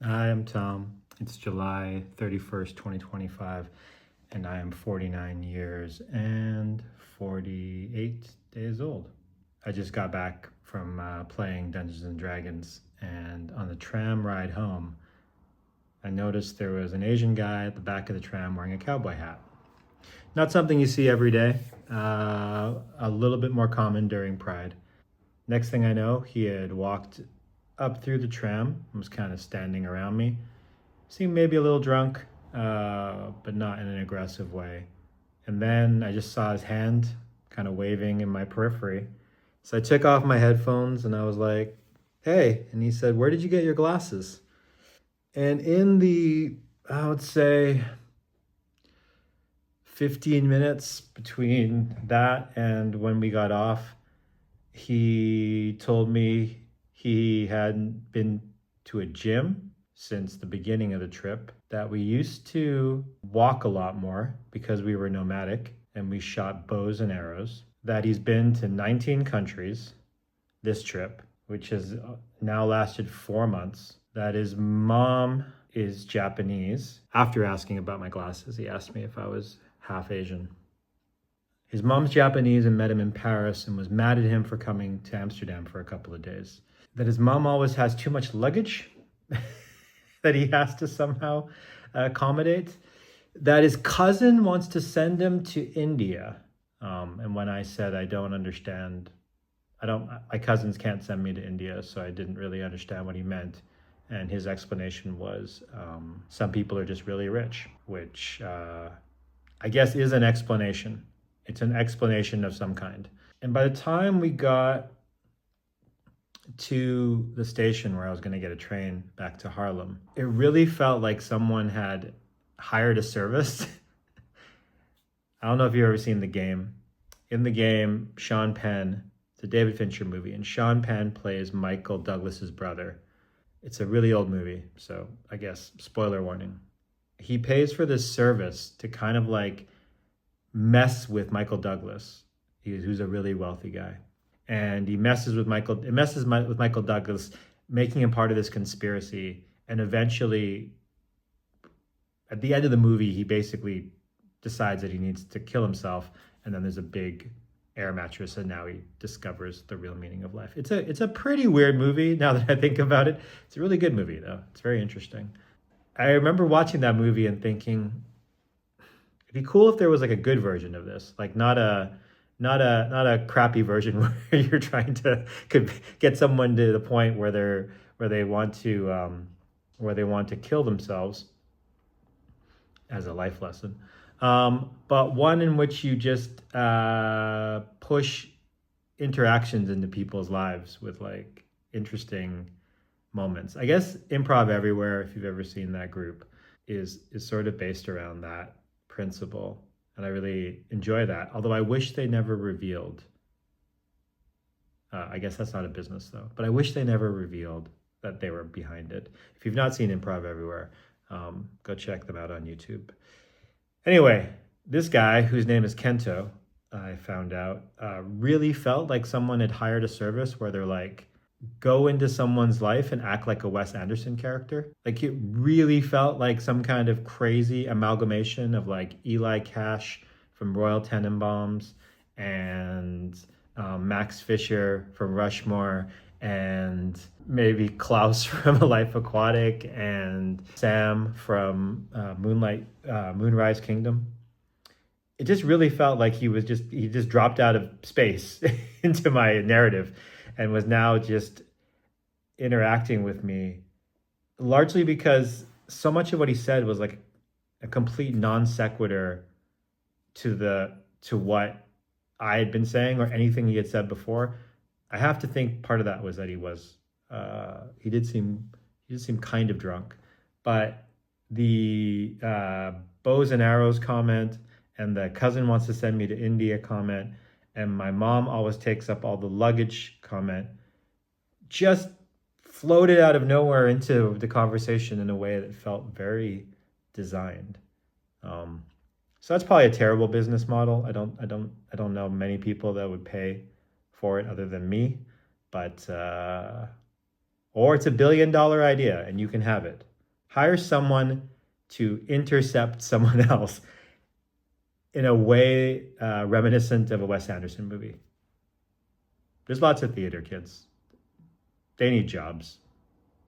Hi, I'm Tom. It's July 31st, 2025, and I am 49 years and 48 days old. I just got back from playing Dungeons and Dragons, and on the tram ride home, I noticed there was an Asian guy at the back of the tram wearing a cowboy hat. Not something you see every day, a little bit more common during Pride. Next thing I know, he had walked up through the tram and was kind of standing around me. Seemed maybe a little drunk, but not in an aggressive way. And then I just saw his hand kind of waving in my periphery. So I took off my headphones and I was like, hey. And he said, where did you get your glasses? And in the, I would say, 15 minutes between that and when we got off, he told me he hadn't been to a gym since the beginning of the trip, that we used to walk a lot more because we were nomadic and we shot bows and arrows, that he's been to 19 countries this trip, which has now lasted 4 months, that his mom is Japanese. After asking about my glasses, he asked me if I was half Asian. His mom's Japanese and met him in Paris and was mad at him for coming to Amsterdam for a couple of days. That his mom always has too much luggage that he has to somehow accommodate. That his cousin wants to send him to India. And when I said I don't understand, my cousins can't send me to India, so I didn't really understand what he meant. And his explanation was some people are just really rich, which I guess is an explanation. It's an explanation of some kind. And by the time we got to the station where I was going to get a train back to Harlem, it really felt like someone had hired a service. I don't know if you've ever seen The Game. In The Game, Sean Penn, it's a David Fincher movie, and Sean Penn plays Michael Douglas's brother. It's a really old movie, so I guess spoiler warning. He pays for this service to kind of like mess with Michael Douglas, who's a really wealthy guy, and he messes with Michael Douglas, making him part of this conspiracy. And eventually, at the end of the movie, he basically decides that he needs to kill himself. And then there's a big air mattress, and now he discovers the real meaning of life. It's a pretty weird movie now that I think about it. It's a really good movie though. It's very interesting. I remember watching that movie and thinking, it'd be cool if there was like a good version of this, like not a crappy version where you're trying to get someone to the point where they want to kill themselves as a life lesson, but one in which you just push interactions into people's lives with like interesting moments. I guess Improv Everywhere, if you've ever seen that group, is sort of based around that principle. And I really enjoy that. Although I wish they never revealed. I guess that's not a business though. But I wish they never revealed that they were behind it. If you've not seen Improv Everywhere, go check them out on YouTube. Anyway, this guy, whose name is Kento, I found out, really felt like someone had hired a service where they're like, go into someone's life and act like a Wes Anderson character. Like it really felt like some kind of crazy amalgamation of like Eli Cash from Royal Tenenbaums and Max Fisher from Rushmore and maybe Klaus from A Life Aquatic and Sam from Moonrise Kingdom. It just really felt like he just dropped out of space into my narrative and was now just interacting with me, largely because so much of what he said was like a complete non sequitur to what I had been saying or anything he had said before. I have to think part of that was that he did seem kind of drunk, but the bows and arrows comment and the cousin wants to send me to India comment and my mom always takes up all the luggage comment just floated out of nowhere into the conversation in a way that felt very designed. So that's probably a terrible business model. I don't know many people that would pay for it other than me, but or it's $1 billion idea and you can have it. Hire someone to intercept someone else in a way reminiscent of a Wes Anderson movie. There's lots of theater kids. They need jobs.